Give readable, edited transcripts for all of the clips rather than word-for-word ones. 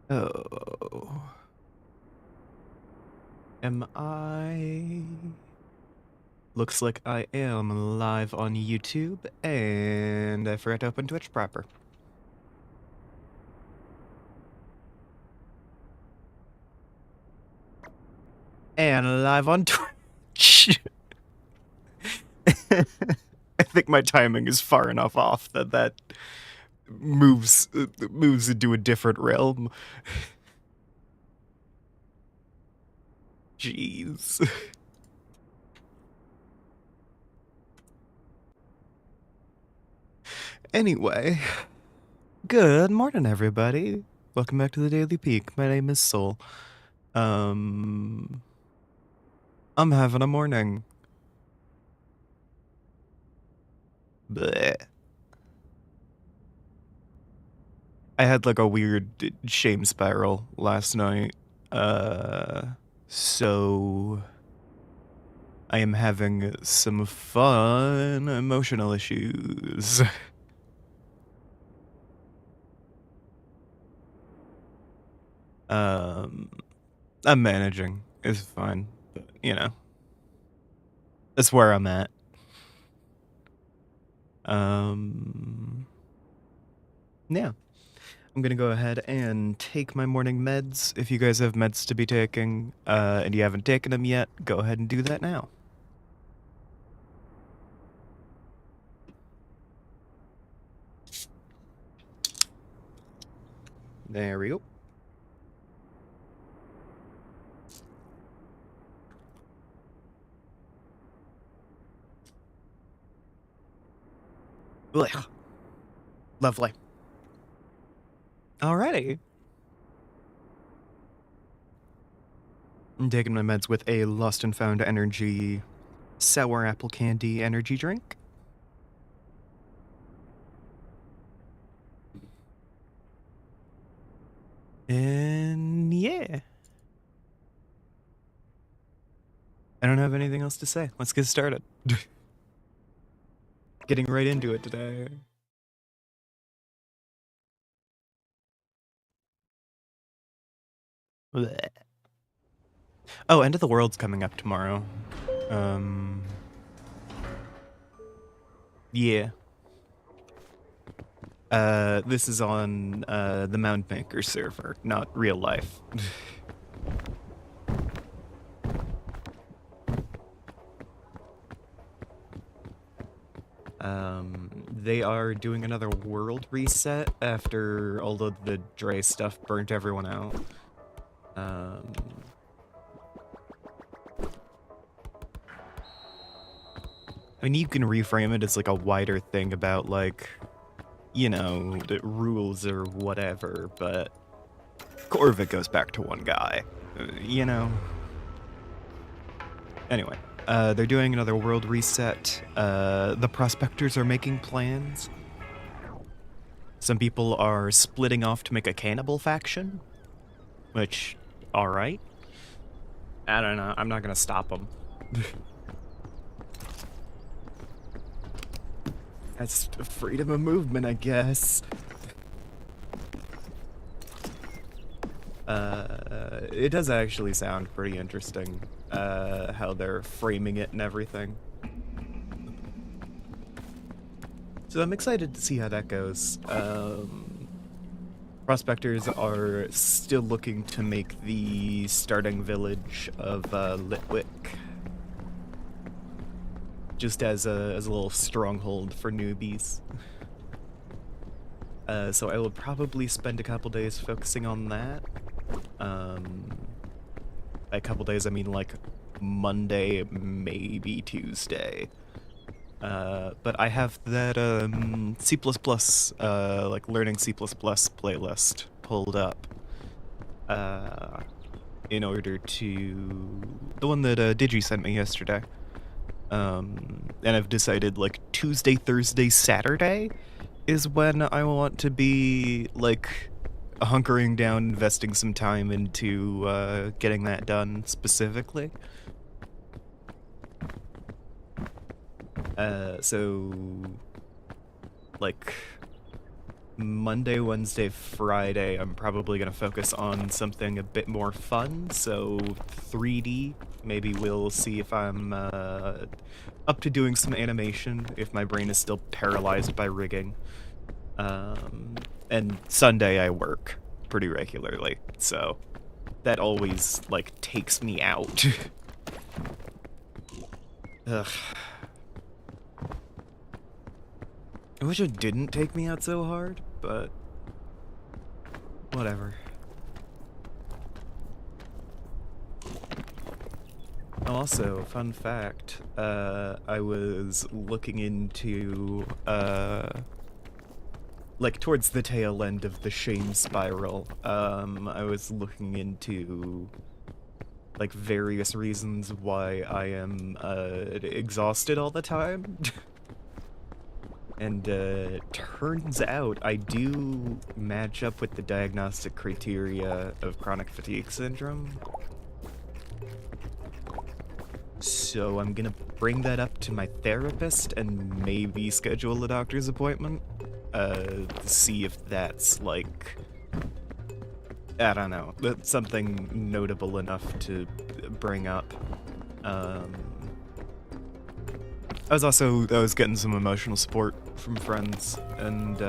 Oh. Am I? Looks like I am live on YouTube, and I forgot to open Twitch proper. And live on Twitch. I think my timing is far enough off that moves into a different realm. Jeez. Anyway, good morning, everybody. Welcome back to the Daily Peak. My name is Soul. I'm having a morning. Bleh. I had like a weird shame spiral last night. So I am having some fun emotional issues. Um, I'm managing. It's fine, but you know, that's where I'm at. Yeah. I'm gonna go ahead and take my morning meds. If you guys have meds to be taking, and you haven't taken them yet, go ahead and do that now. There we go. Blech. Lovely. Alrighty. I'm taking my meds with a Lost and Found Energy sour apple candy energy drink. And yeah. I don't have anything else to say. Let's get started. Getting right into it today. Blech. Oh, End of the World's coming up tomorrow. Yeah. This is on the Moundmaker server, not real life. They are doing another world reset after all of the Dre stuff burnt everyone out. I mean, you can reframe it as like a wider thing about like, you know, the rules or whatever, but core of it goes back to one guy, you know? Anyway, they're doing another world reset. The prospectors are making plans. Some people are splitting off to make a cannibal faction, which, alright. I don't know, I'm not gonna stop them. That's freedom of movement, I guess. It does actually sound pretty interesting, how they're framing it and everything. So I'm excited to see how that goes. Prospectors are still looking to make the starting village of Litwick just as a little stronghold for newbies. So I will probably spend a couple days focusing on that. By a couple days, I mean like Monday, maybe Tuesday. But I have that C++, like learning C++ playlist pulled up in order to... the one that Digi sent me yesterday. And I've decided like Tuesday, Thursday, Saturday is when I want to be like hunkering down, investing some time into getting that done specifically. So like Monday, Wednesday, Friday, I'm probably going to focus on something a bit more fun, so 3D. Maybe we'll see if I'm up to doing some animation, if my brain is still paralyzed by rigging. And Sunday I work pretty regularly, so that always, like, takes me out. Ugh. I wish it didn't take me out so hard, but whatever. Also, fun fact, I was looking into, like, towards the tail end of the shame spiral, I was looking into, like, various reasons why I am, exhausted all the time. And, turns out I do match up with the diagnostic criteria of chronic fatigue syndrome. So I'm gonna bring that up to my therapist and maybe schedule a doctor's appointment, to see if that's, like, I don't know, that's something notable enough to bring up. I was getting some emotional support from friends, and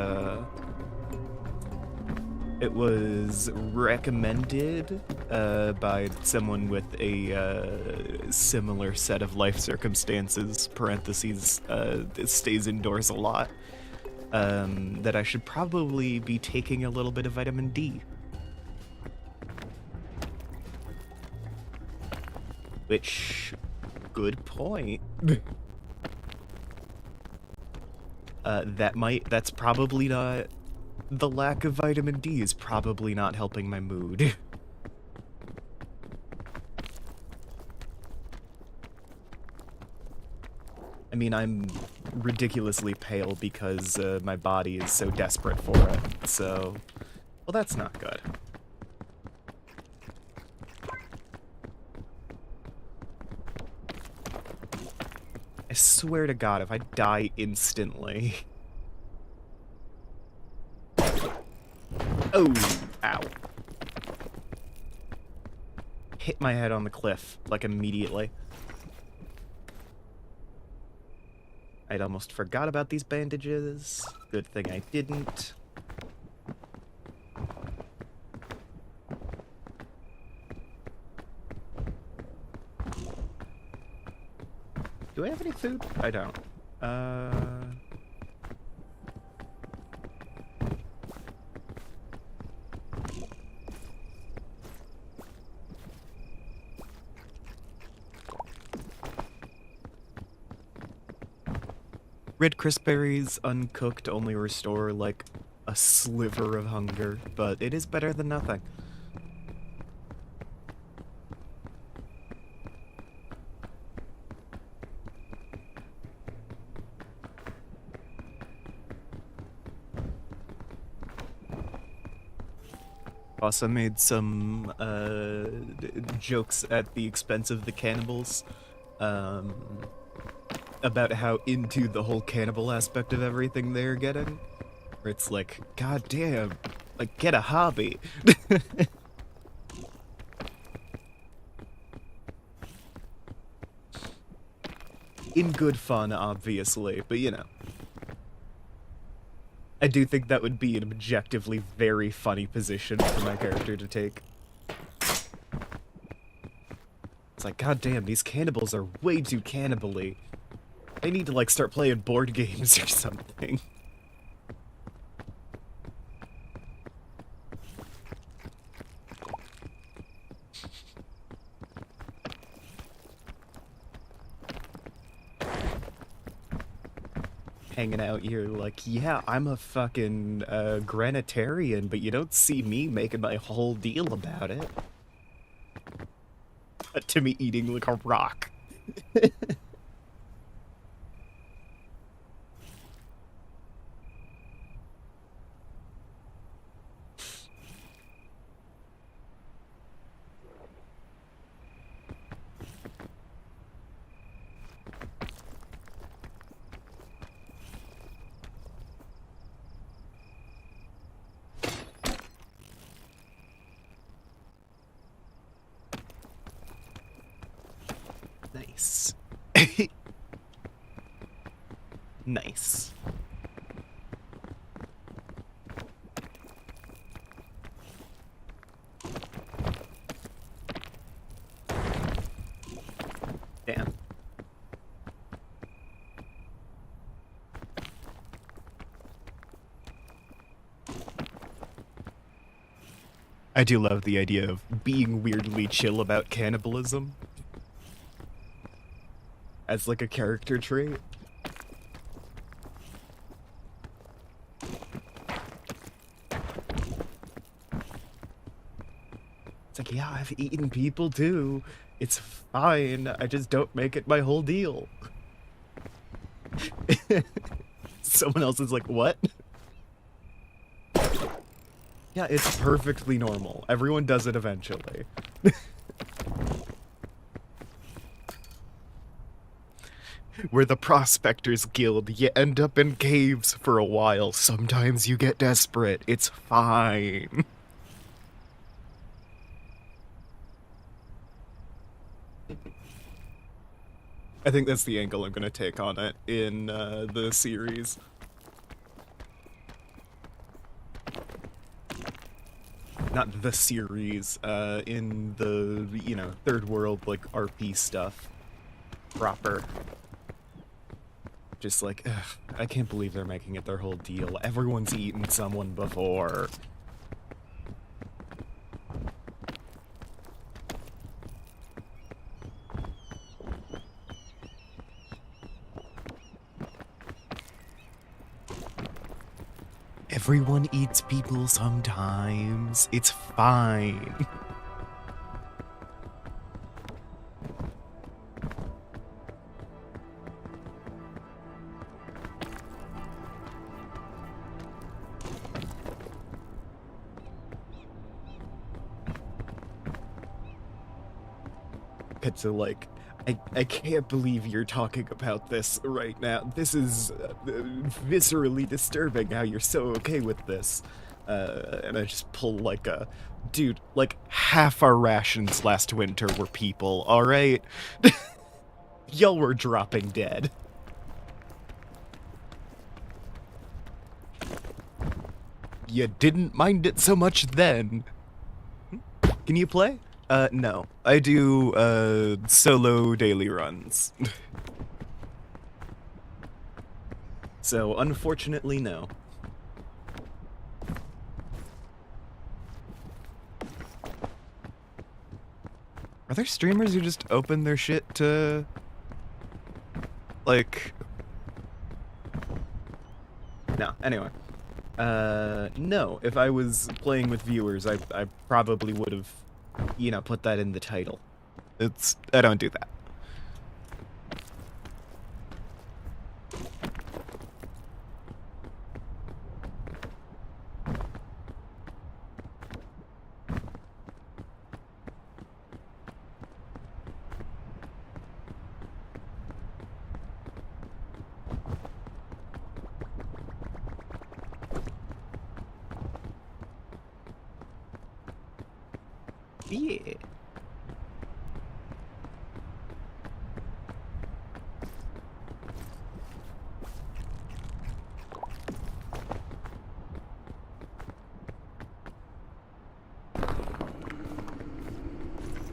it was recommended by someone with a similar set of life circumstances, parentheses, stays indoors a lot, that I should probably be taking a little bit of vitamin D. Which, good point. That's probably not, the lack of vitamin D is probably not helping my mood. I mean, I'm ridiculously pale because my body is so desperate for it, so, well, that's not good. I swear to God, if I die instantly... Oh, ow. Hit my head on the cliff, like, immediately. I'd almost forgot about these bandages. Good thing I didn't. Do I have any food? I don't. Red crisp berries, uncooked, only restore, like, a sliver of hunger, but it is better than nothing. Also made some, jokes at the expense of the cannibals, about how into the whole cannibal aspect of everything they're getting. Where it's like, god damn, like, get a hobby. In good fun, obviously, but you know. I do think that would be an objectively very funny position for my character to take. It's like, god damn, these cannibals are way too cannibal-y. They need to, like, start playing board games or something. Hanging out here like, yeah, I'm a fucking granitarian, but you don't see me making my whole deal about it. To me eating like a rock. Nice. Nice. Damn. I do love the idea of being weirdly chill about cannibalism as like a character trait. It's like, yeah, I've eaten people too. It's fine. I just don't make it my whole deal. Someone else is like, what? Yeah, it's perfectly normal. Everyone does it eventually. We're the Prospectors Guild. You end up in caves for a while. Sometimes you get desperate. It's fine. I think that's the angle I'm gonna take on it in the series. Not the series, in the, you know, third world, like, RP stuff. Proper. Just like, ugh, I can't believe they're making it their whole deal. Everyone's eaten someone before. Everyone eats people sometimes. It's fine. Pets are like, I can't believe you're talking about this right now. This is viscerally disturbing how you're so okay with this. And I just pull like a... Dude, like half our rations last winter were people, alright? Y'all were dropping dead. You didn't mind it so much then. Can you play? No. I do, solo daily runs. So, unfortunately, no. Are there streamers who just open their shit to... like... No, anyway. No. If I was playing with viewers, I probably would have, you know, put that in the title. I don't do that. Yeah.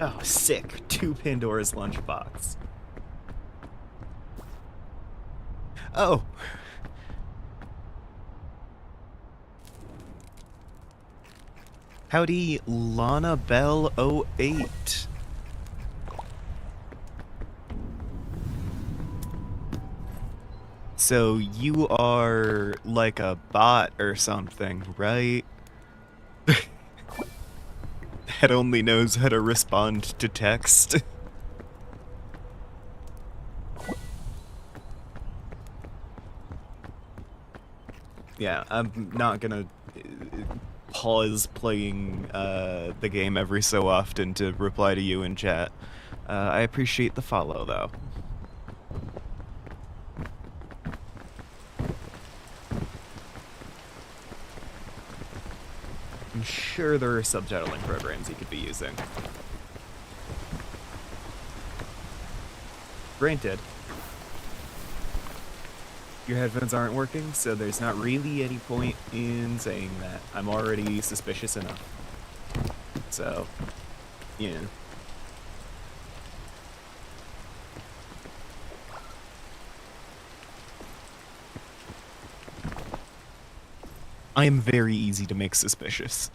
Oh, sick. 2 Pandora's lunchbox. Oh. Howdy, Lana Bell 08. So you are like a bot or something, right? That only knows how to respond to text. Yeah, I'm not gonna pause playing the game every so often to reply to you in chat. I appreciate the follow, though. I'm sure there are subtitling programs you could be using. granted, your headphones aren't working, so there's not really any point in saying that. I'm already suspicious enough. So, yeah. I am very easy to make suspicious.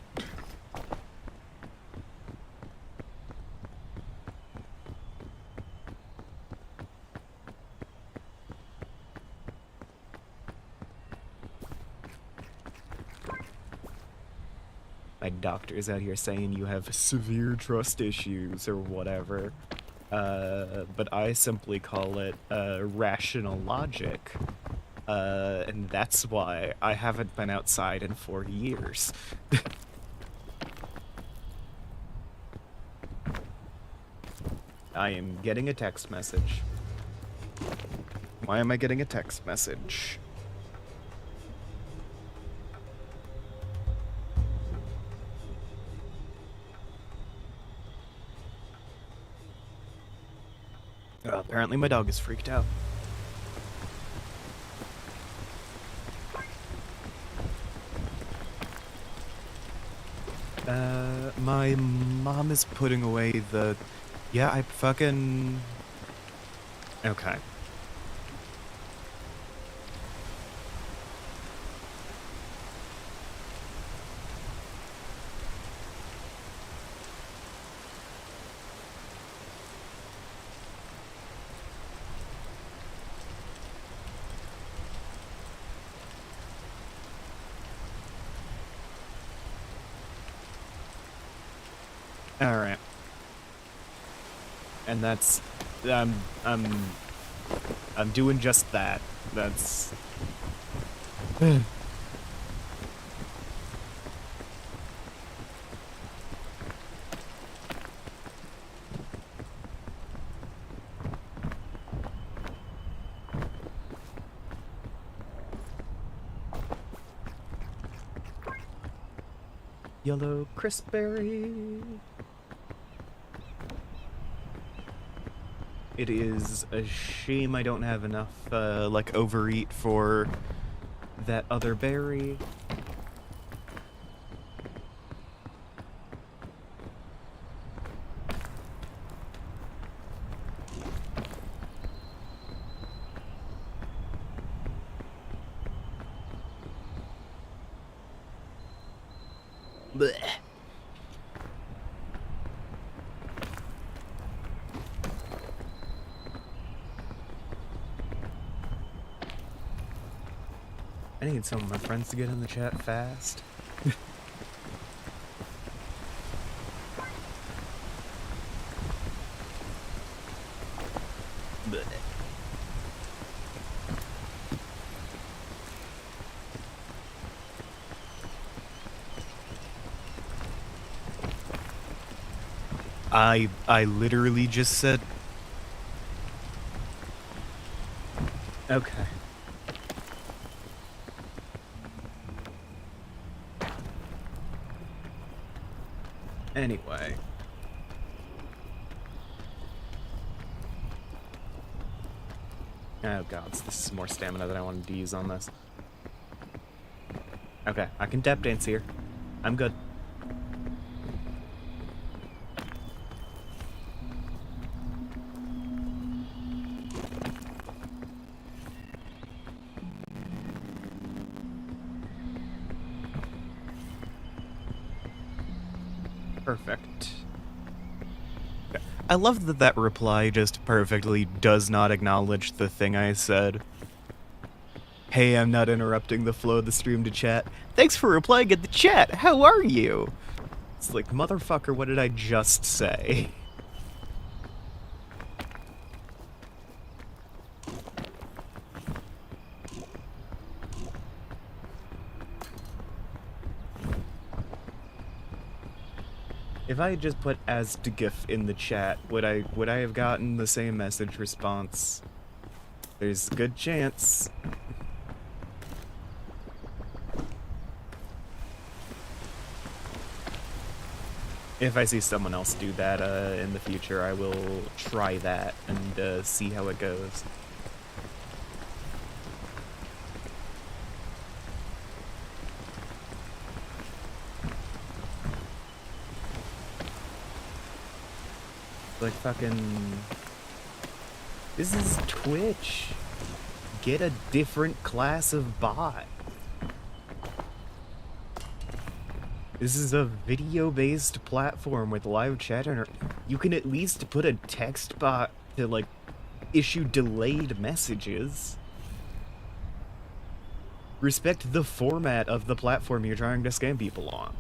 My doctor's out here saying you have severe trust issues or whatever. But I simply call it rational logic. And that's why I haven't been outside in 4 years. I am getting a text message. Why am I getting a text message? Apparently my dog is freaked out. My mom is putting away the... Yeah, I fucking... Okay. Alright. And that's... I'm doing just that. That's... Yellow crispberry. It is a shame I don't have enough, like, overeat for that other berry. Blech. I need some of my friends to get in the chat fast. Blech. I literally just said... Okay. Anyway. Oh god, this is more stamina than I wanted to use on this. Okay, I can tap dance here. I'm good. Perfect. Okay. I love that that reply just perfectly does not acknowledge the thing I said. Hey, I'm not interrupting the flow of the stream to chat. Thanks for replying at the chat. How are you? It's like, motherfucker, what did I just say? If I had just put as to GIF in the chat, would I have gotten the same message response? There's a good chance. If I see someone else do that in the future, I will try that and see how it goes. Like fucking... This is Twitch. Get a different class of bot. This is a video-based platform with live chat, and you can at least put a text bot to, like, issue delayed messages. Respect the format of the platform you're trying to scam people on.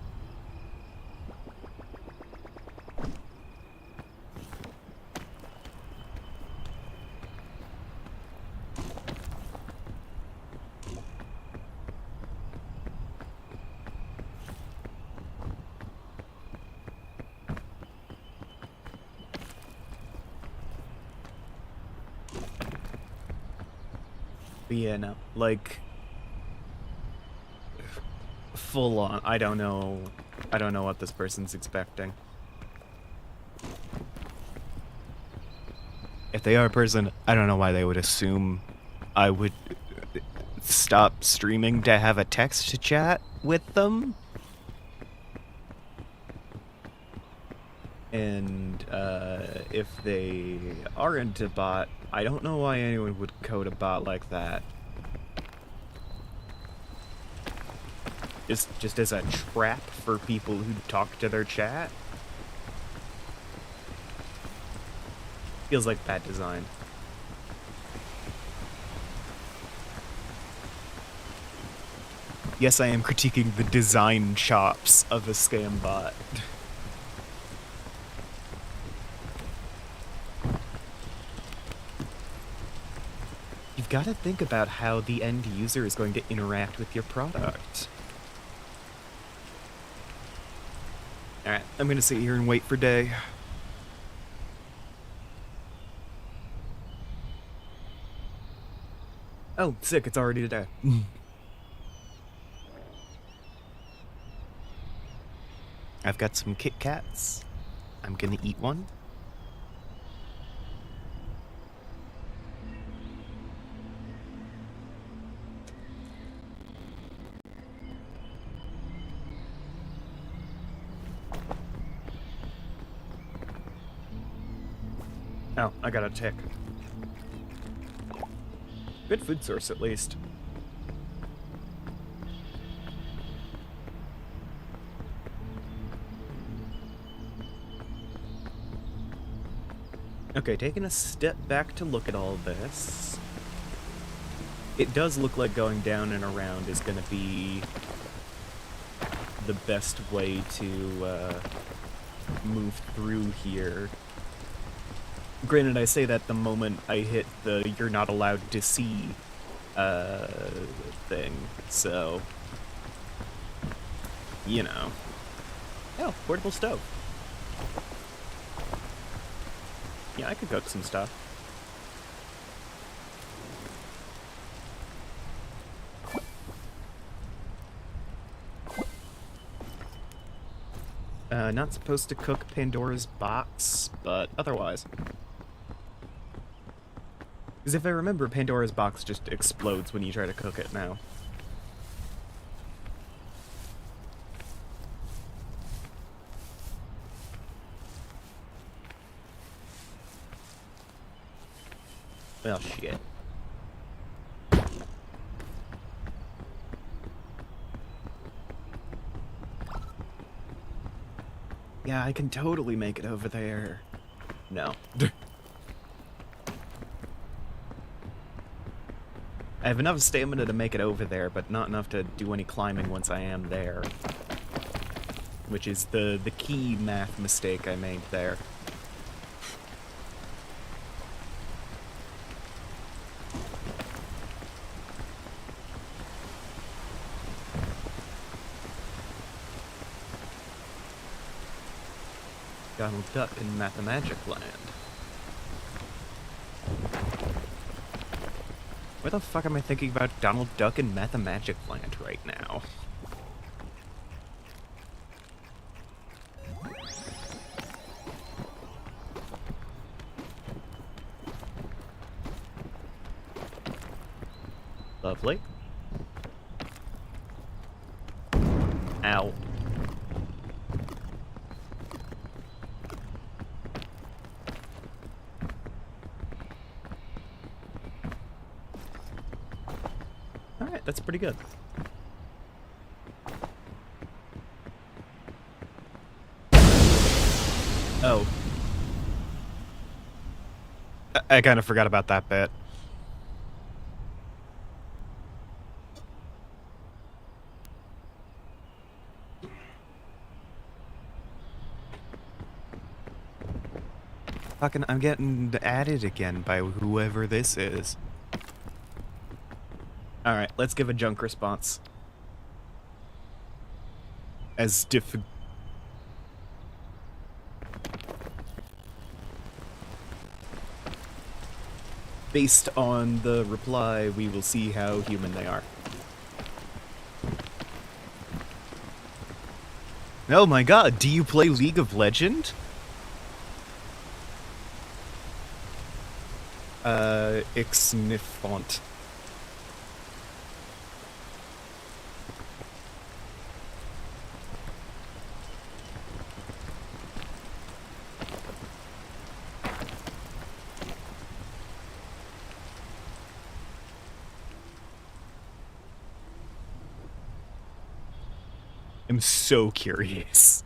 But yeah, no, like, full on, I don't know what this person's expecting. If they are a person, I don't know why they would assume I would stop streaming to have a text chat with them. And if they aren't a bot, I don't know why anyone would code a bot like that. Just as a trap for people who talk to their chat? Feels like bad design. Yes, I am critiquing the design chops of a scam bot. You've got to think about how the end user is going to interact with your product. Alright, I'm gonna sit here and wait for day. Oh, sick, it's already day. I've got some Kit Kats. I'm gonna eat one. Oh, I got a tick. Good food source, at least. Okay, taking a step back to look at all this. It does look like going down and around is gonna be the best way to move through here. Granted, I say that the moment I hit the "you're not allowed to see" thing, so, you know. Oh, portable stove. Yeah, I could cook some stuff. Not supposed to cook Pandora's box, but otherwise. Because if I remember, Pandora's box just explodes when you try to cook it now. Well, shit. Yeah, I can totally make it over there. No. I have enough stamina to make it over there, but not enough to do any climbing once I am there. Which is the key math mistake I made there. Donald Duck in Mathemagic Land. Why the fuck am I thinking about Donald Duck in Mathemagic Land right now? Lovely. Ow. Alright, that's pretty good. Oh. I kind of forgot about that bit. Fucking, I'm getting added again by whoever this is. Alright, let's give a junk response. As based on the reply, we will see how human they are. Oh my god, do you play League of Legends? Ixnifont. I'm so curious.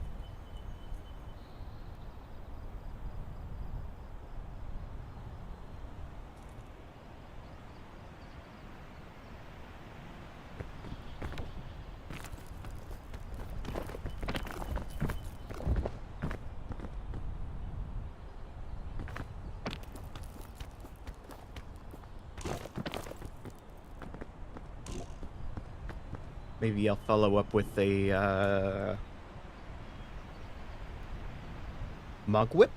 Maybe I'll follow up with a, Mugwhip?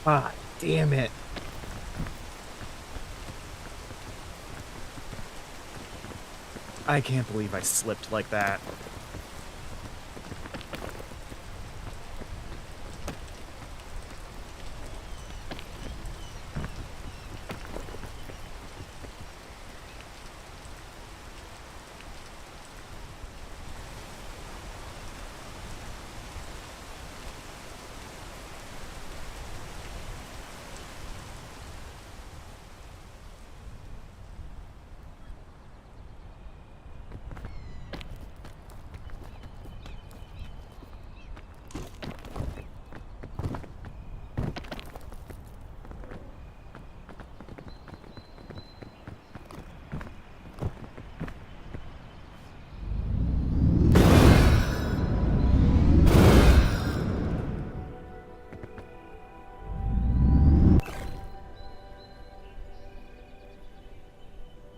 Ah, damn it. I can't believe I slipped like that.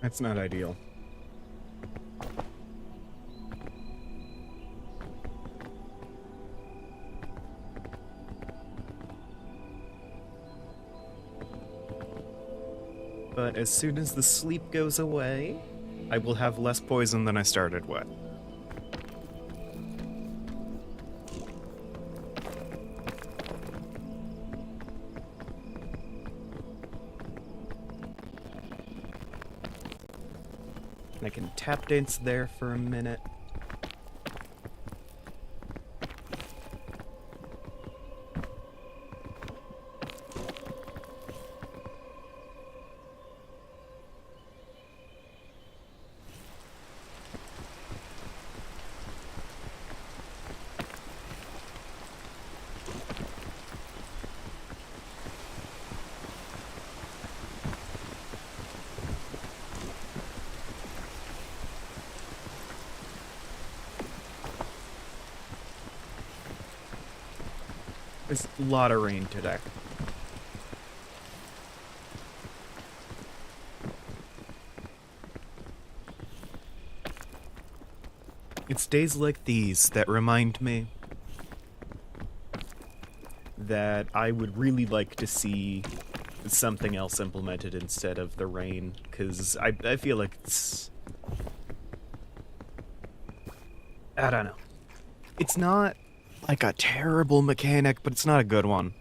That's not ideal. But as soon as the sleep goes away, I will have less poison than I started with. I can tap dance there for a minute. There's a lot of rain today. It's days like these that remind me that I would really like to see something else implemented instead of the rain, because I feel like it's... I don't know. It's not like a terrible mechanic, but it's not a good one.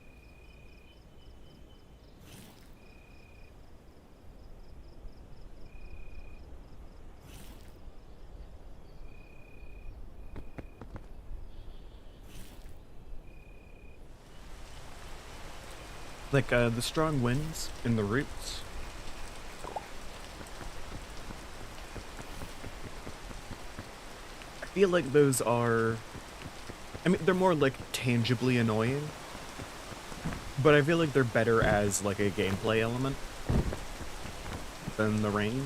Like, the strong winds in the roots. I feel like those are... I mean, they're more, like, tangibly annoying. But I feel like they're better as, like, a gameplay element than the rain.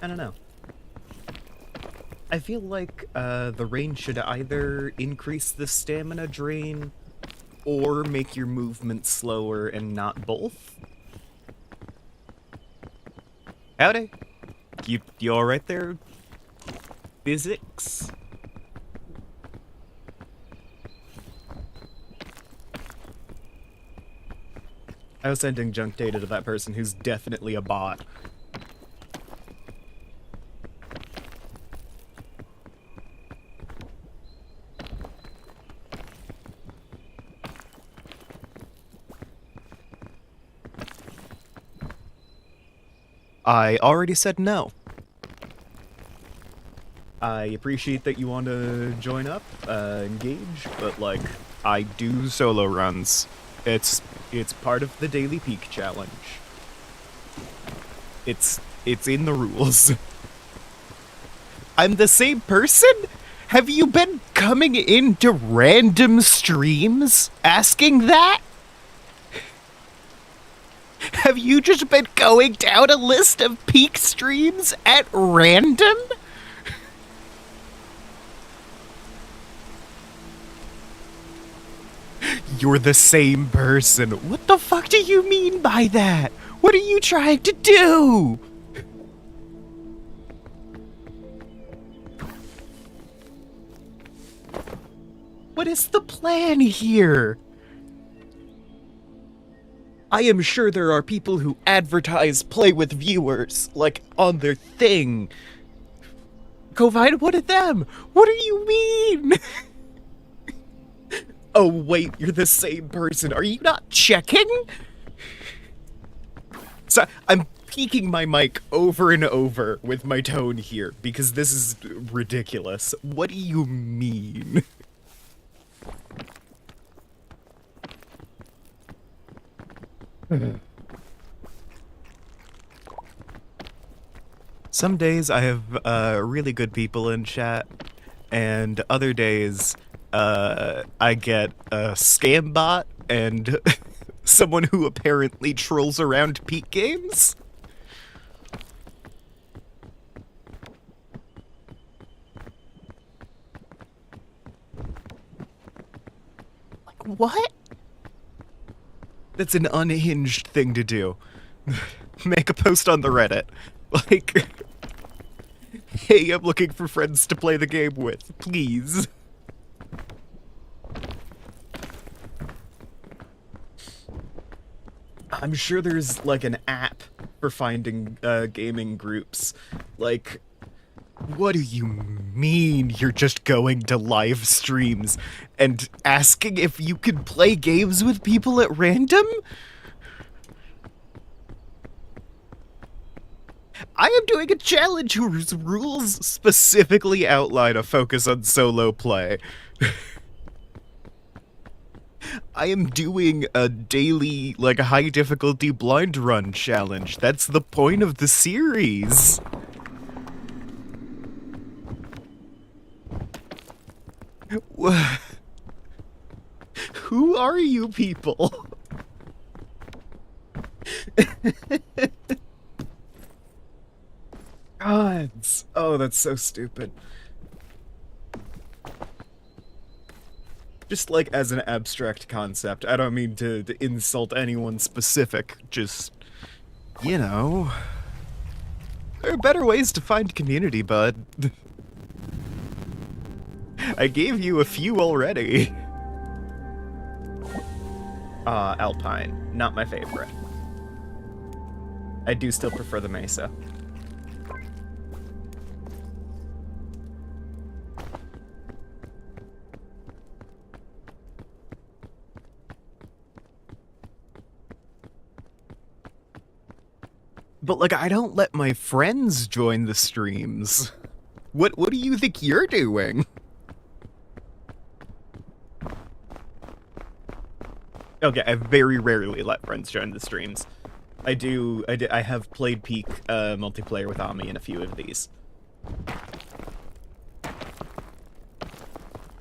I don't know. I feel like the rain should either increase the stamina drain or make your movement slower and not both. Howdy. You alright there? Physics? I was sending junk data to that person who's definitely a bot. I already said no. I appreciate that you want to join up, engage, but like, I do solo runs. It's part of the daily peak challenge. It's in the rules. I'm the same person? Have you been coming into random streams asking that? Have you just been going down a list of peak streams at random? You're the same person. What the fuck do you mean by that? What are you trying to do? What is the plan here? I am sure there are people who advertise play with viewers, like, on their thing. Go find one of them. What do you mean? Oh, wait, you're the same person. Are you not checking? So, I'm peaking my mic over and over with my tone here, because this is ridiculous. What do you mean? Some days I have really good people in chat, and other days I get a scam bot and someone who apparently trolls around peak games. Like, what? That's an unhinged thing to do. Make a post on the Reddit. Like, hey, I'm looking for friends to play the game with, please. I'm sure there's, like, an app for finding gaming groups. Like, what do you mean you're just going to live streams and asking if you can play games with people at random? I am doing a challenge whose rules specifically outline a focus on solo play. I am doing a daily, like, high difficulty blind run challenge. That's the point of the series. Who are you people? God. Oh, that's so stupid. Just like as an abstract concept, I don't mean to insult anyone specific, just, you know, there are better ways to find community, bud. I gave you a few already. Alpine, not my favorite. I do still prefer the Mesa. But, like, I don't let my friends join the streams. What do you think you're doing? Okay, I very rarely let friends join the streams. I have played Peak multiplayer with Ami in a few of these.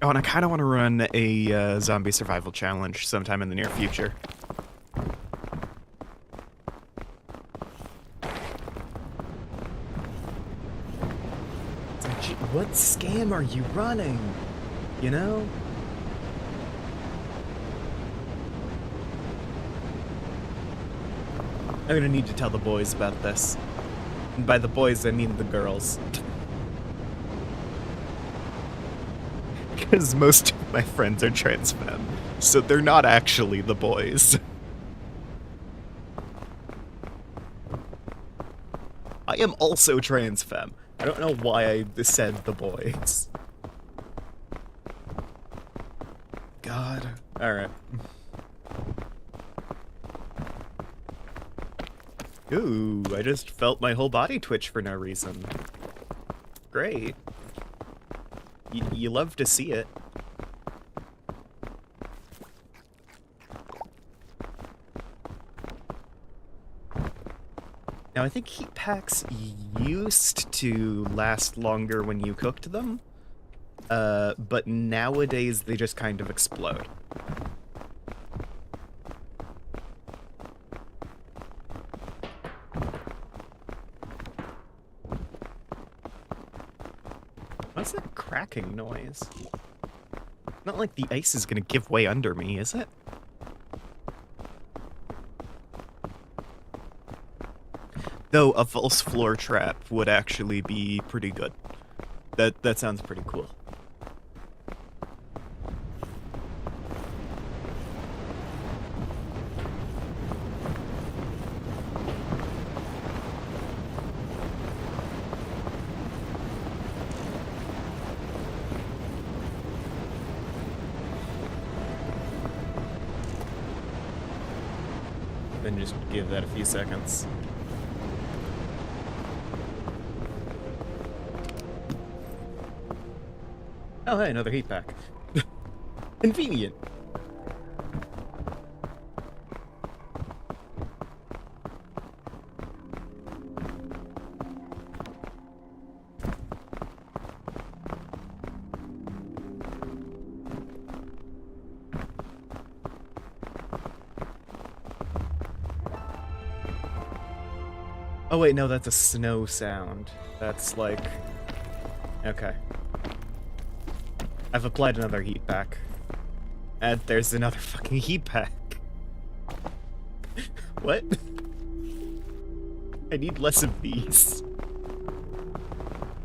Oh, and I kind of want to run a zombie survival challenge sometime in the near future. What scam are you running? You know? I'm gonna need to tell the boys about this. And by the boys, I mean the girls. Because most of my friends are trans femme, so they're not actually the boys. I am also trans femme. I don't know why I said the boys. God. Alright. Ooh, I just felt my whole body twitch for no reason. Great. You love to see it. Now, I think heat packs used to last longer when you cooked them, but nowadays they just kind of explode. What's that cracking noise? Not like the ice is gonna give way under me, is it? Though a false floor trap would actually be pretty good. That sounds pretty cool. Then just give that a few seconds. Oh, hey, another heat pack. Convenient. Oh wait, no, that's a snow sound. That's like... Okay. I've applied another heat pack. And there's another fucking heat pack. What? I need less of these.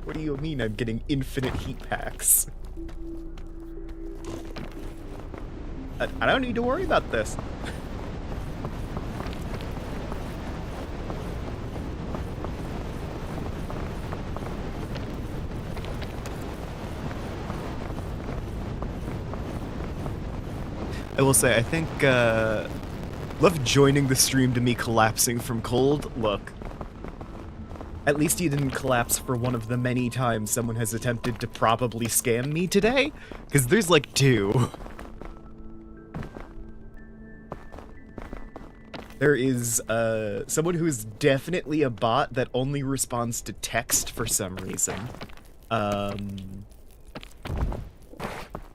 What do you mean I'm getting infinite heat packs? I don't need to worry about this. I will say, I think, love joining the stream to me collapsing from cold. Look. At least you didn't collapse for one of the many times someone has attempted to probably scam me today. Because there's like 2. There is, someone who is definitely a bot that only responds to text for some reason.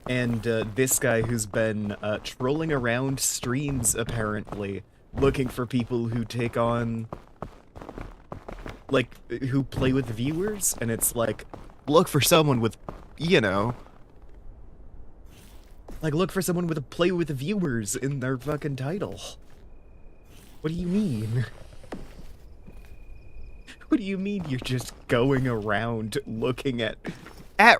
And this guy who's been trolling around streams, apparently, looking for people who take on like, who play with viewers, and it's like, look for someone with, you know, like, look for someone with a play with viewers in their fucking title. What do you mean? What do you mean you're just going around looking at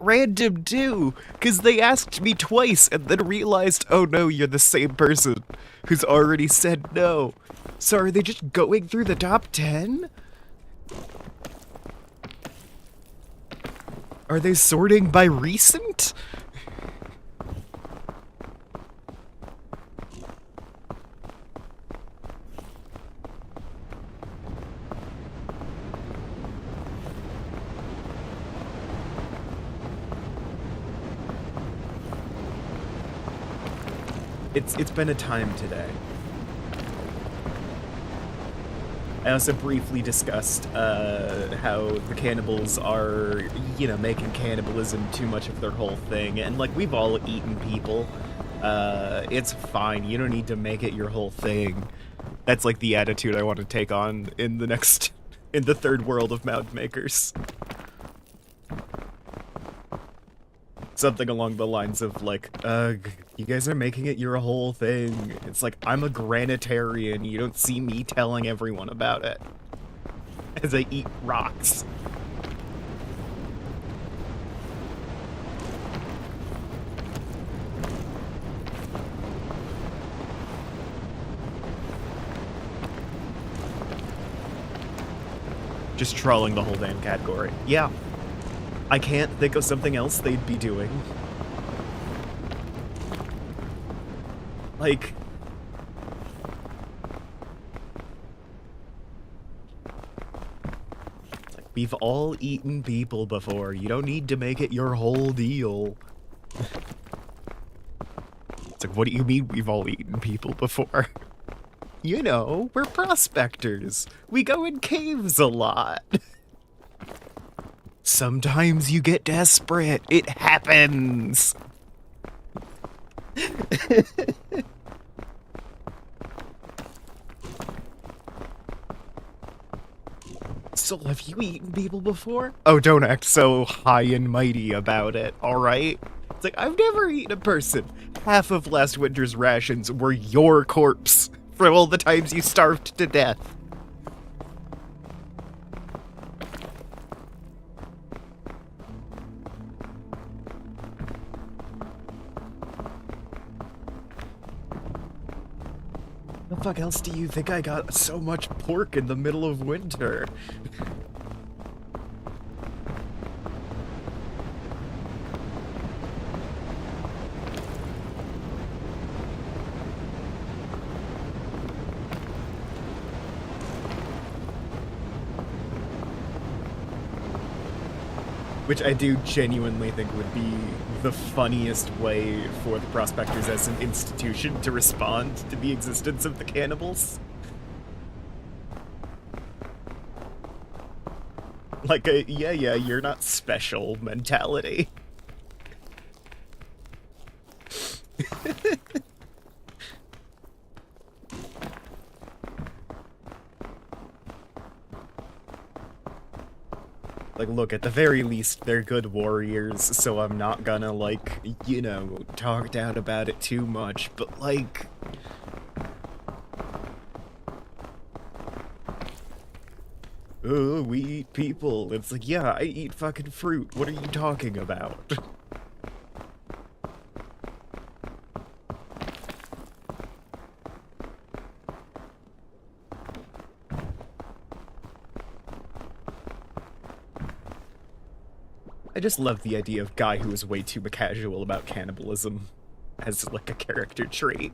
random too? Because they asked me twice and then realized, oh no, you're the same person who's already said no. So are they just going through the top 10? Are they sorting by recent? It's been a time today. I also briefly discussed how the cannibals are, you know, making cannibalism too much of their whole thing, and like we've all eaten people. It's fine. You don't need to make it your whole thing. That's like the attitude I want to take on in the third world of mound makers. Something along the lines of like, you guys are making it your whole thing. It's like, I'm a granitarian. You don't see me telling everyone about it. As I eat rocks. Just trolling the whole damn category. Yeah. I can't think of something else they'd be doing. Like... we've all eaten people before. You don't need to make it your whole deal. It's like, what do you mean we've all eaten people before? You know, we're prospectors. We go in caves a lot. Sometimes you get desperate. It happens. So have you eaten people before? Oh, don't act so high and mighty about it, alright? It's like, I've never eaten a person. Half of last winter's rations were your corpse from all the times you starved to death. The fuck else do you think I got so much pork in the middle of winter? Which I do genuinely think would be the funniest way for the Prospectors as an institution to respond to the existence of the cannibals. Like a, yeah, you're not special mentality. Like, look, at the very least, they're good warriors, so I'm not gonna, like, you know, talk down about it too much, but, like... oh, we eat people. It's like, yeah, I eat fucking fruit. What are you talking about? I just love the idea of guy who is way too casual about cannibalism as, like, a character trait.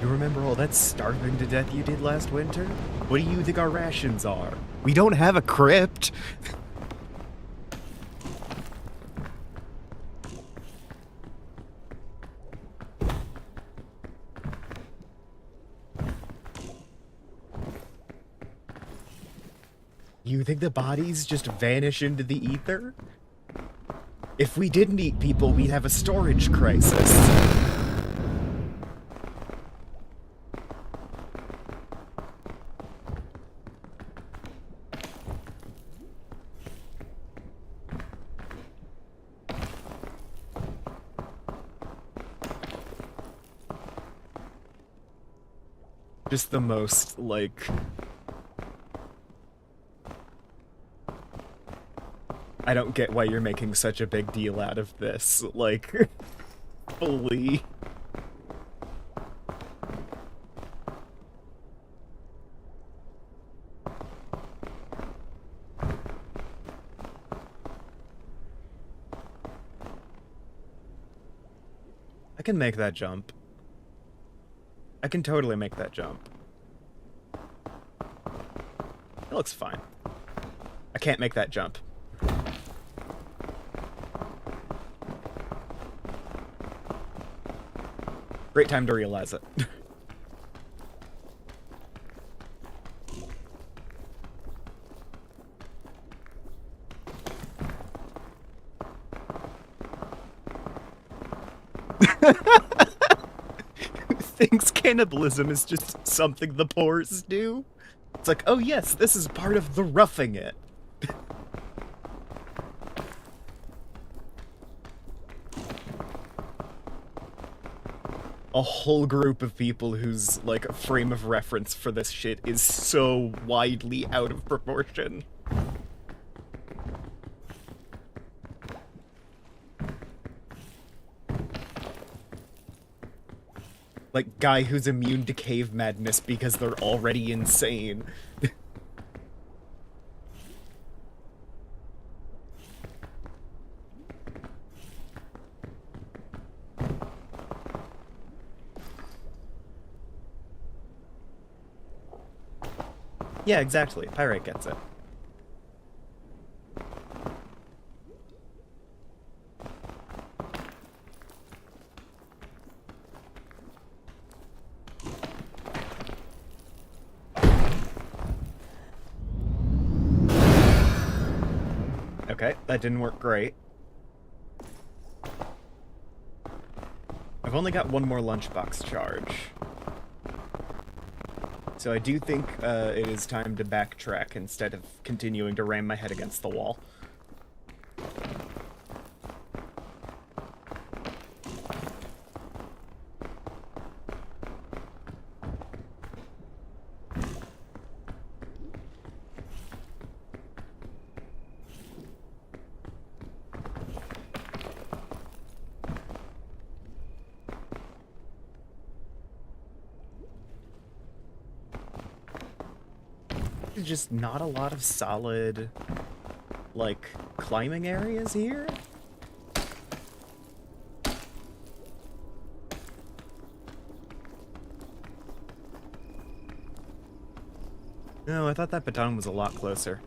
You remember all that starving to death you did last winter? What do you think our rations are? We don't have a crypt! You think the bodies just vanish into the ether? If we didn't eat people, we'd have a storage crisis. Just the most, like... I don't get why you're making such a big deal out of this. Like, fully. I can make that jump. I can totally make that jump. It looks fine. I can't make that jump. Great time to realize it. Thinks cannibalism is just something the poor's do. It's like, oh yes, this is part of the roughing it. A whole group of people whose, like, frame of reference for this shit is so widely out of proportion. Like, guy who's immune to cave madness because they're already insane. Yeah, exactly. Pyrite gets it. Okay, that didn't work great. I've only got one more lunchbox charge. So I do think it is time to backtrack instead of continuing to ram my head against the wall. Just not a lot of solid, like, climbing areas here? No, I thought that baton was a lot closer.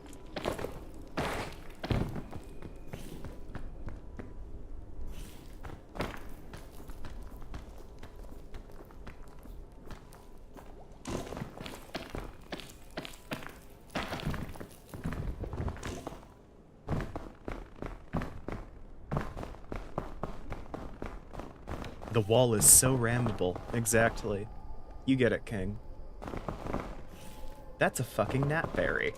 The wall is so rammable. Exactly. You get it, King. That's a fucking gnatberry.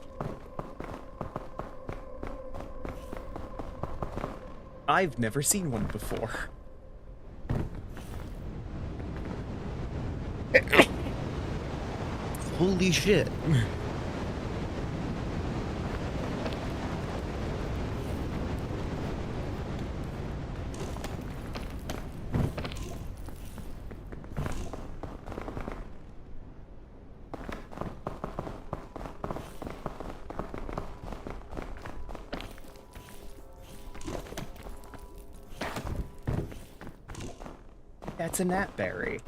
I've never seen one before. Holy shit. That's a gnatberry.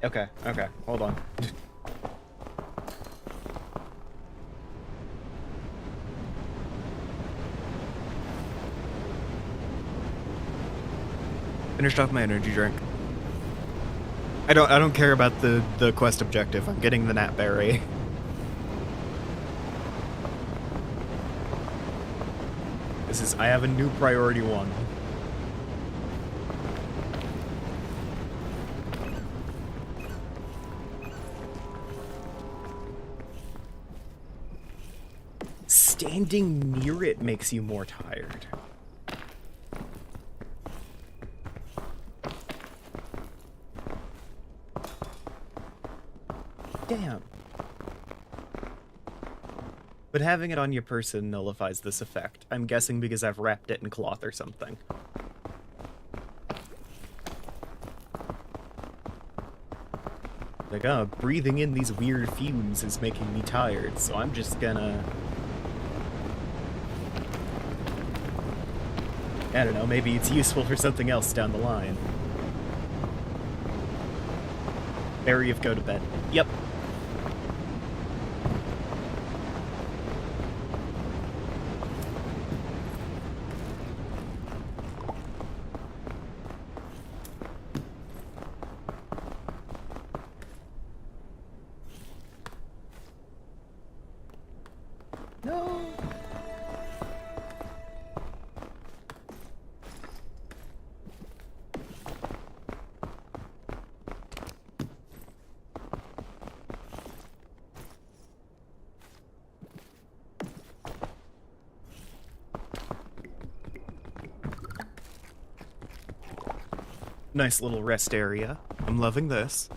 Okay, okay, hold on. Finished off my energy drink. I don't care about the quest objective. I'm getting the gnatberry. I have a new priority one. Standing near it makes you more tired. Damn. But having it on your person nullifies this effect. I'm guessing because I've wrapped it in cloth or something. Like, oh, breathing in these weird fumes is making me tired, so I'm just gonna... I don't know, maybe it's useful for something else down the line. Berry of go to bed. Yep. No. Nice little rest area. I'm loving this.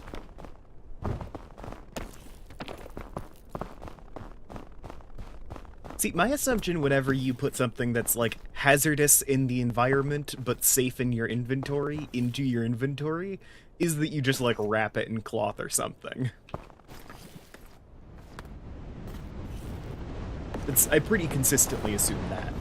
See, my assumption whenever you put something that's, like, hazardous in the environment, but safe in your inventory, into your inventory, is that you just, like, wrap it in cloth or something. I pretty consistently assume that.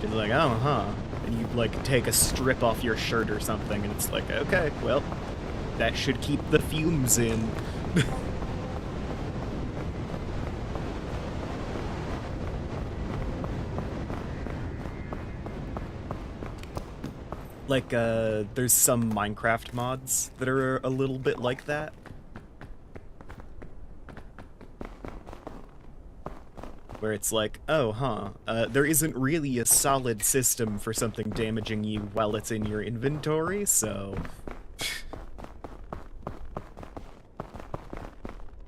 It's like, oh, huh. And you, like, take a strip off your shirt or something, and it's like, okay, well, that should keep the fumes in. Like, there's some Minecraft mods that are a little bit like that. Where it's like, oh, huh, there isn't really a solid system for something damaging you while it's in your inventory, so...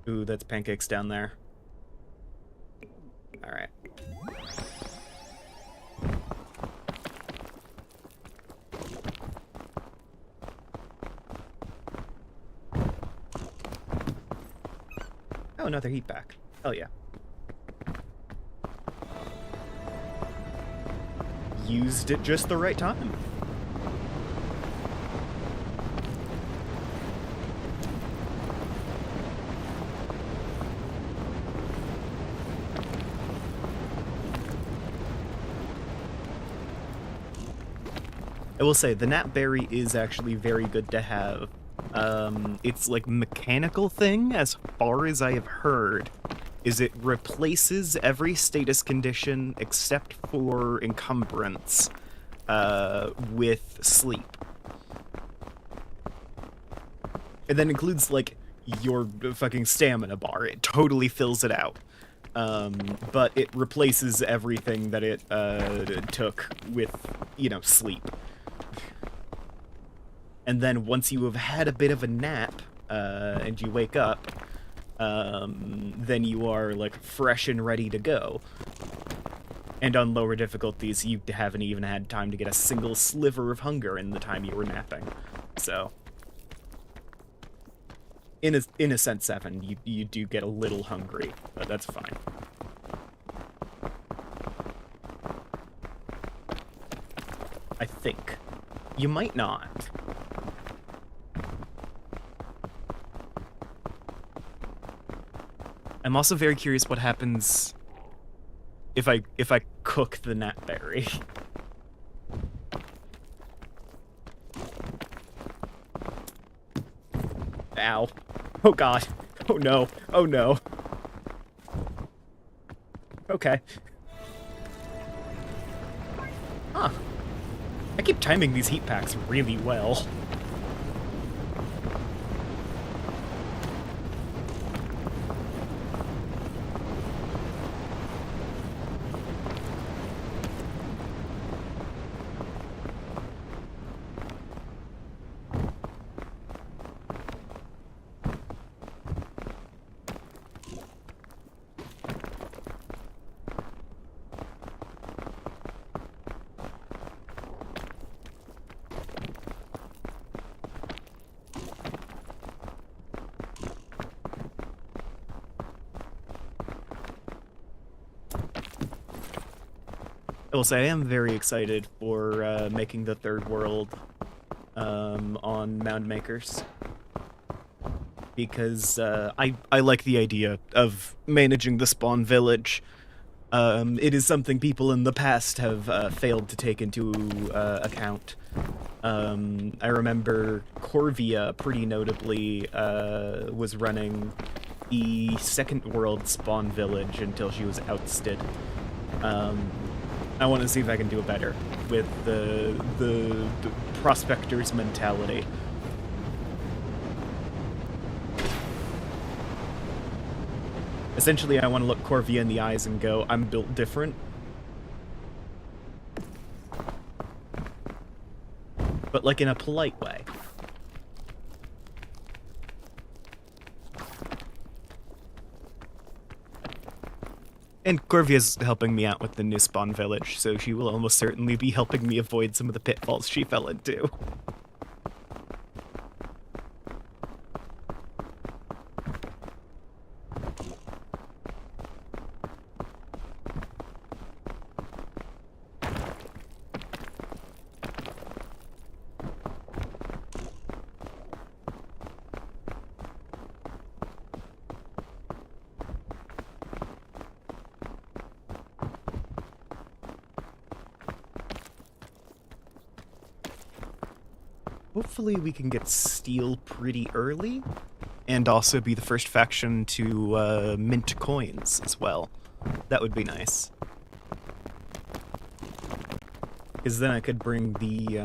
Ooh, that's pancakes down there. Alright. Oh, another heat pack. Hell yeah. Used it just the right time. I will say, the gnatberry is actually very good to have. It's like mechanical thing, as far as I have heard, is it replaces every status condition except for encumbrance with sleep. And that includes, like, your fucking stamina bar. It totally fills it out. But it replaces everything that it took with, you know, sleep. And then once you have had a bit of a nap, and you wake up, then you are, like, fresh and ready to go. And on lower difficulties, you haven't even had time to get a single sliver of hunger in the time you were napping. So, in a sense, 7, you do get a little hungry, but that's fine. I think. You might not. I'm also very curious what happens if I cook the gnatberry. Ow. Oh god. Oh no. Oh no. Okay. Huh. I keep timing these heat packs really well. I will say I am very excited for making the third world on Mound Makers. Because I like the idea of managing the spawn village. It is something people in the past have failed to take into account. I remember Corvia, pretty notably, was running the second world spawn village until she was ousted. I want to see if I can do it better with the prospector's mentality. Essentially, I want to look Corvia in the eyes and go, I'm built different. But, like, in a polite way. And Corvia's helping me out with the new spawn village, so she will almost certainly be helping me avoid some of the pitfalls she fell into. Hopefully we can get steel pretty early, and also be the first faction to mint coins as well. That would be nice. Because then I could bring the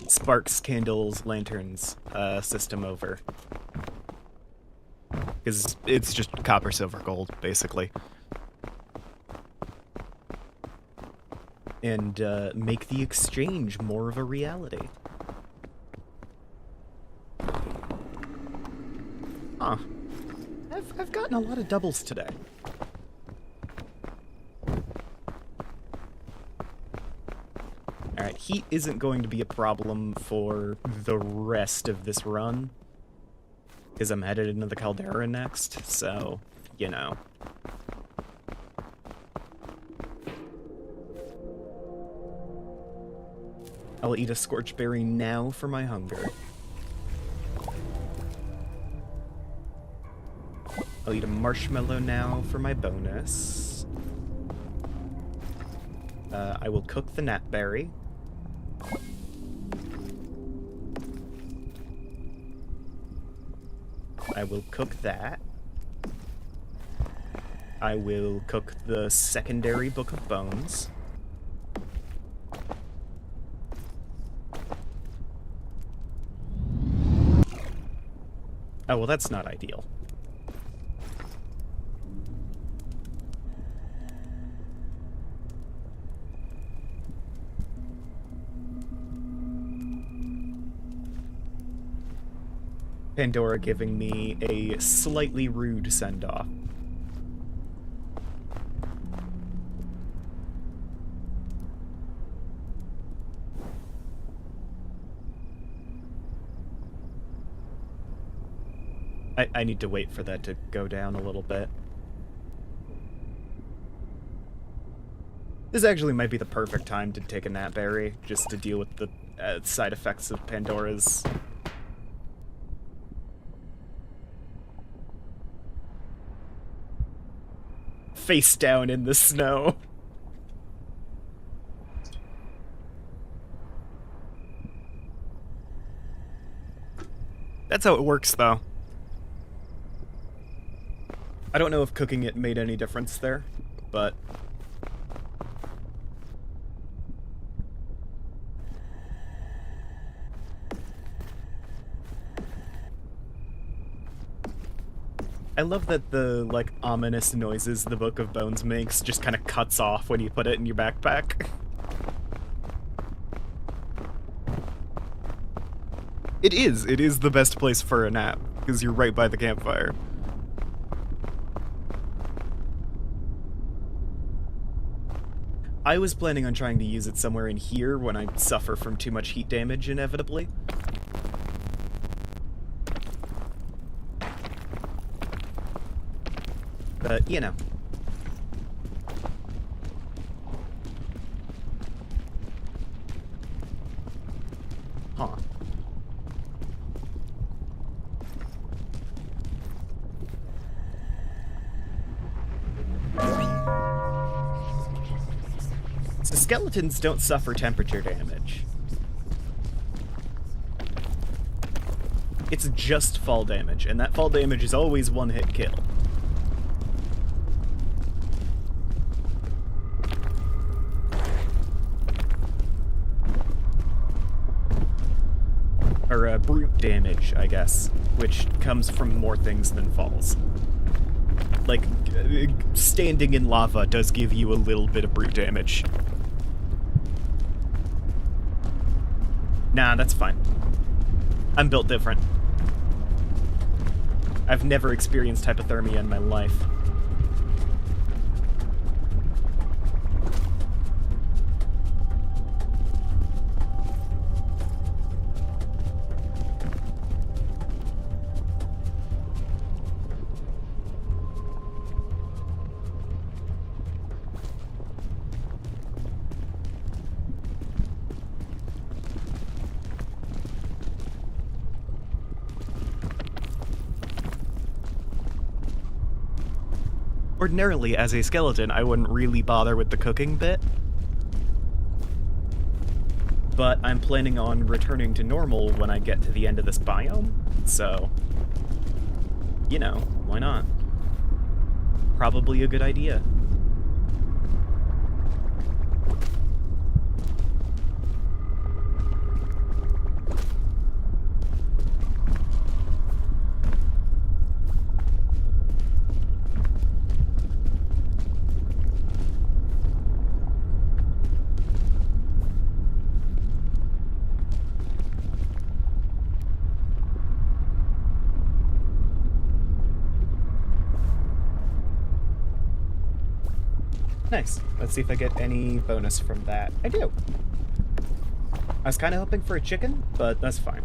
sparks, candles, lanterns system over. Because it's just copper, silver, gold, basically. And make the exchange more of a reality. Huh. I've gotten a lot of doubles today. Alright, heat isn't going to be a problem for the rest of this run. Because I'm headed into the Caldera next, so, you know. I'll eat a scorch berry now for my hunger. I'll eat a marshmallow now for my bonus. I will cook the gnatberry. I will cook that. I will cook the secondary Book of Bones. Oh, well, that's not ideal. Pandora giving me a slightly rude send-off. I need to wait for that to go down a little bit. This actually might be the perfect time to take a gnatberry, just to deal with the side effects of Pandora's. Face down in the snow. That's how it works, though. I don't know if cooking it made any difference there, but I love that the, like, ominous noises the Book of Bones makes just kind of cuts off when you put it in your backpack. It is the best place for a nap, because you're right by the campfire. I was planning on trying to use it somewhere in here when I suffer from too much heat damage, inevitably. But, you know. Huh. So skeletons don't suffer temperature damage. It's just fall damage, and that fall damage is always one-hit kill. Or brute damage, I guess, which comes from more things than falls. Like, standing in lava does give you a little bit of brute damage. Nah, that's fine. I'm built different. I've never experienced hypothermia in my life. Ordinarily, as a skeleton, I wouldn't really bother with the cooking bit. But I'm planning on returning to normal when I get to the end of this biome, so, you know, why not? Probably a good idea. Nice. Let's see if I get any bonus from that. I do. I was kind of hoping for a chicken, but that's fine.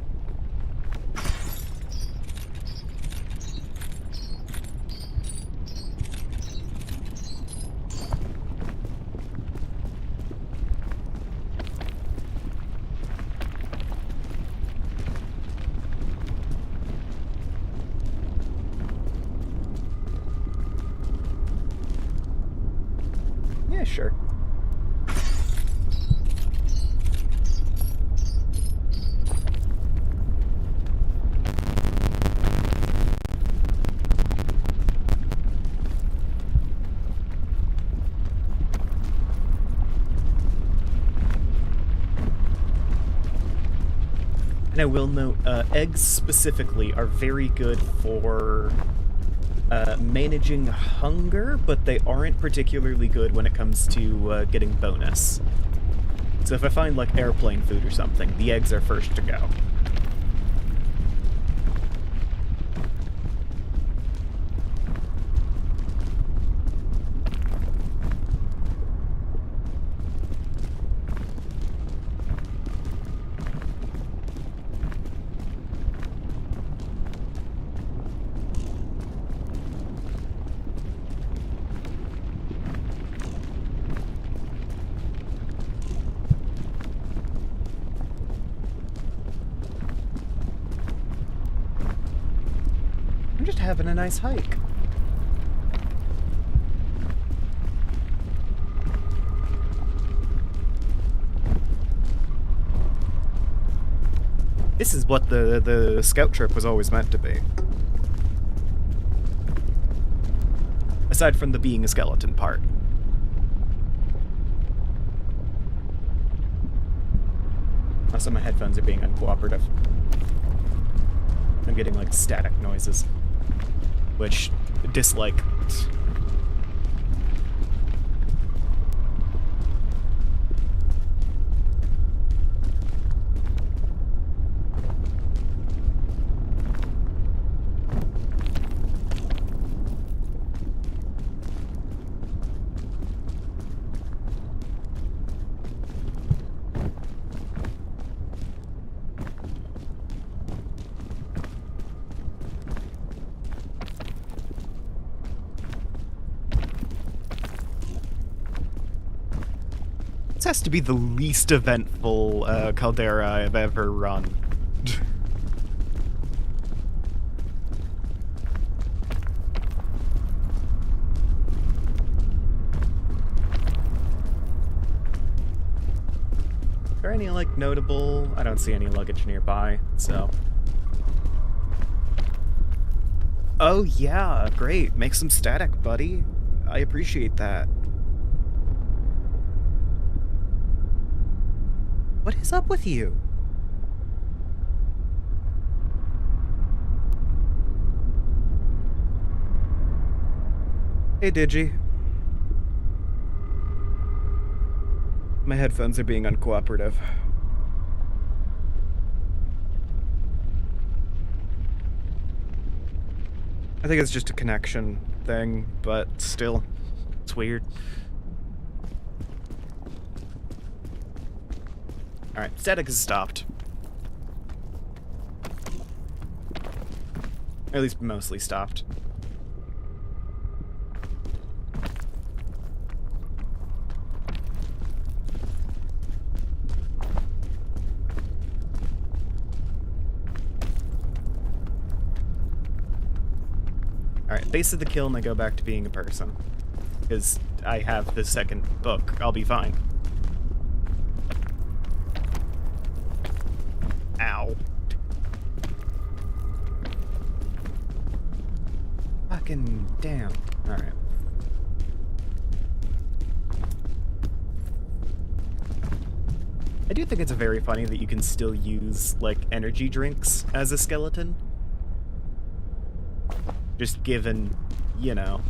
Yeah, sure. And I will note, eggs specifically are very good for managing hunger, but they aren't particularly good when it comes to getting bonus. So if I find, like, airplane food or something, the eggs are first to go. I'm just having a nice hike. This is what the scout trip was always meant to be. Aside from the being a skeleton part. Also, my headphones are being uncooperative. I'm getting, like, static noises. Which dislike. This has to be the least eventful caldera I've ever run. Are there any, like, notable... I don't see any luggage nearby, so... Oh, yeah, great. Make some static, buddy. I appreciate that. What is up with you? Hey, Digi. My headphones are being uncooperative. I think it's just a connection thing, but still, it's weird. Alright, static has stopped. Or at least mostly stopped. Alright, base of the kill and I go back to being a person. Because I have the second book. I'll be fine. Ow. Fucking damn. Alright. I do think it's very funny that you can still use, like, energy drinks as a skeleton. Just given, you know.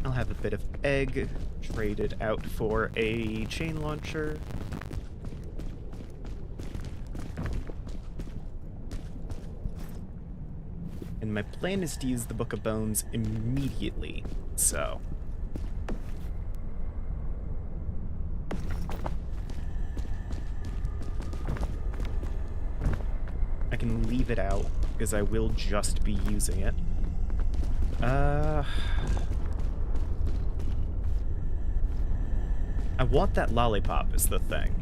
I'll have a bit of egg traded out for a chain launcher. And my plan is to use the Book of Bones immediately, so... I can leave it out, because I will just be using it. I want that lollipop is the thing.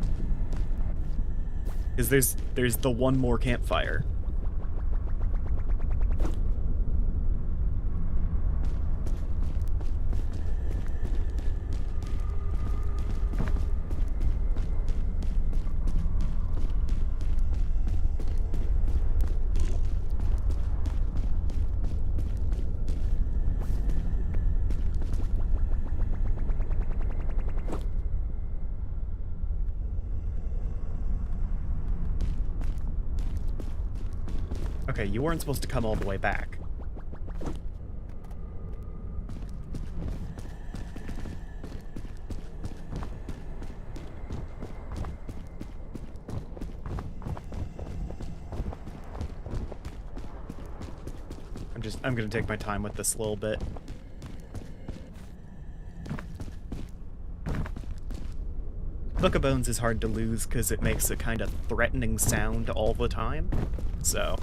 Because there's the one more campfire. Okay, you weren't supposed to come all the way back. I'm gonna take my time with this a little bit. Book of Bones is hard to lose because it makes a kind of threatening sound all the time, so...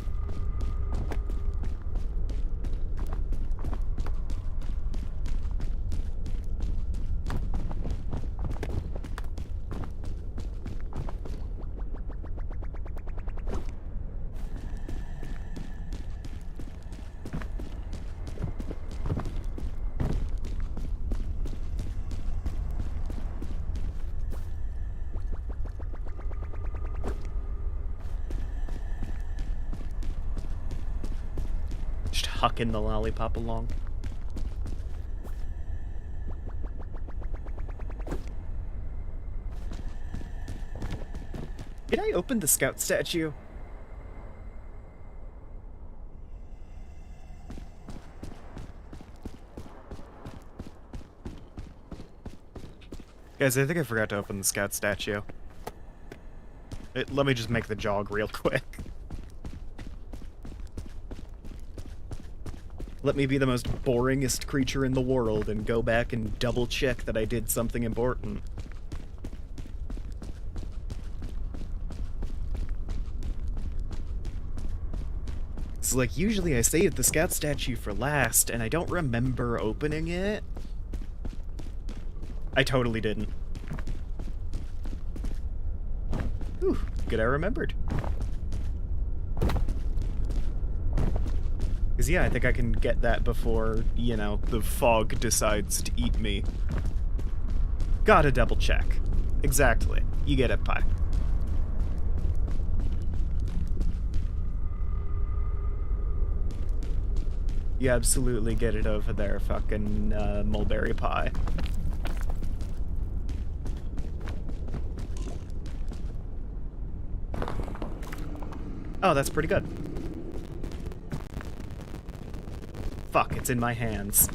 hucking the lollipop along. I open the scout statue? Guys, I think I forgot to open the scout statue. Let me just make the jog real quick. Let me be the most boringest creature in the world and go back and double check that I did something important. It's like, usually I saved the scout statue for last, and I don't remember opening it. I totally didn't. Whew, good I remembered. Because, yeah, I think I can get that before, you know, the fog decides to eat me. Gotta double check. Exactly. You get it, Pi. You absolutely get it over there, fucking mulberry pie. Oh, that's pretty good. Fuck, it's in my hands.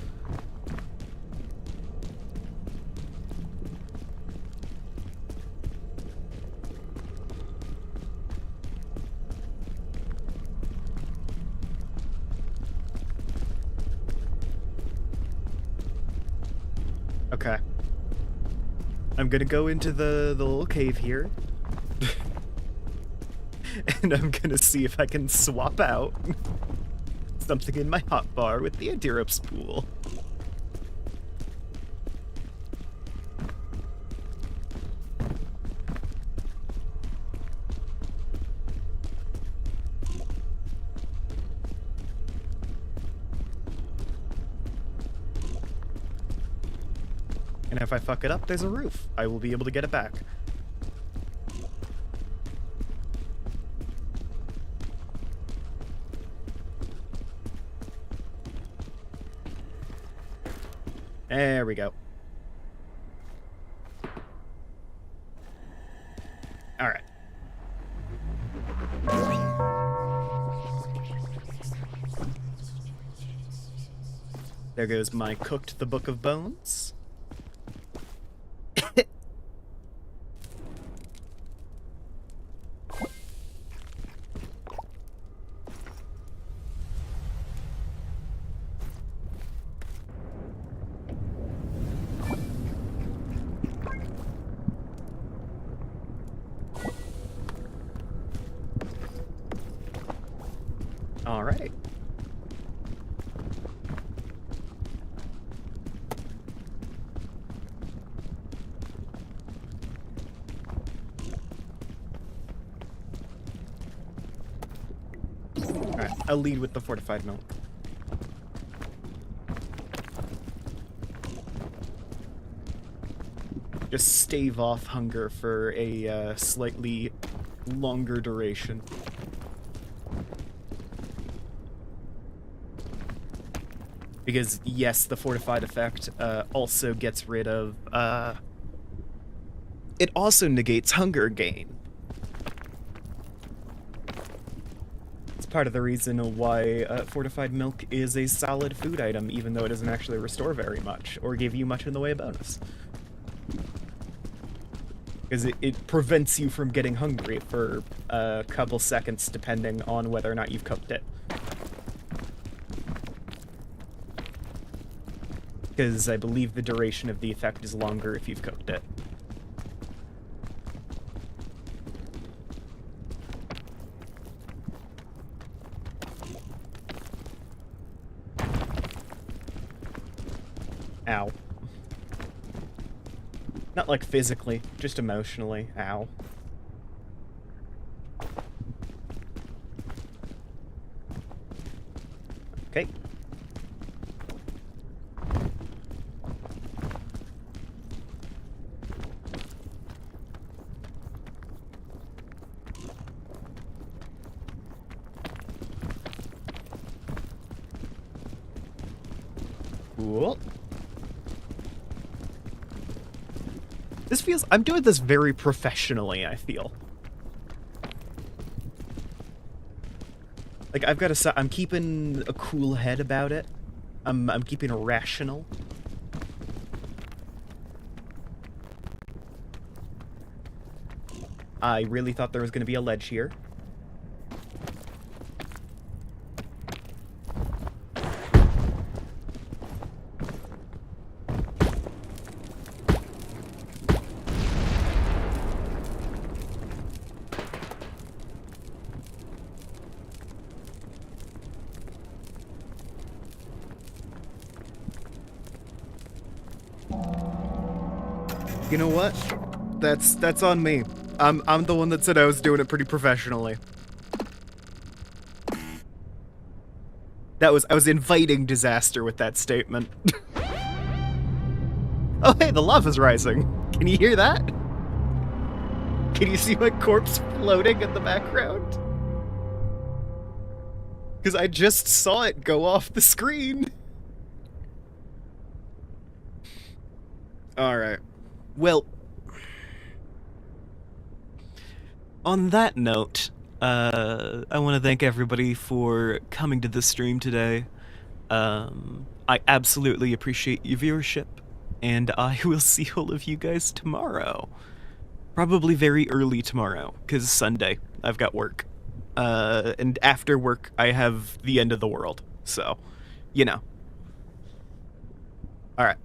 Okay. I'm gonna go into the little cave here. And I'm gonna see if I can swap out something in my hotbar with the Adirops pool. And if I fuck it up, there's a roof. I will be able to get it back. There we go. All right. There goes my cooked the Book of Bones. All right. All right, I'll lead with the fortified milk. Just stave off hunger for a slightly longer duration. Because, yes, the fortified effect also gets rid of... it also negates hunger gain. It's part of the reason why fortified milk is a solid food item, even though it doesn't actually restore very much, or give you much in the way of bonus. Because it prevents you from getting hungry for a couple seconds, depending on whether or not you've cooked it. Because I believe the duration of the effect is longer if you've cooked it. Ow. Not like physically, just emotionally. Ow. Okay. Cool. This feels... I'm doing this very professionally, I feel. Like, I've got to. I'm keeping a cool head about it. I'm keeping rational. I really thought there was going to be a ledge here. You know what? That's on me. I'm the one that said I was doing it pretty professionally. I was inviting disaster with that statement. Oh hey, the lava's rising. Can you hear that? Can you see my corpse floating in the background? Because I just saw it go off the screen. Alright. Well, on that note, I want to thank everybody for coming to the stream today. I absolutely appreciate your viewership, and I will see all of you guys tomorrow. Probably very early tomorrow, because Sunday, I've got work. And after work, I have the end of the world, so, you know. Alright.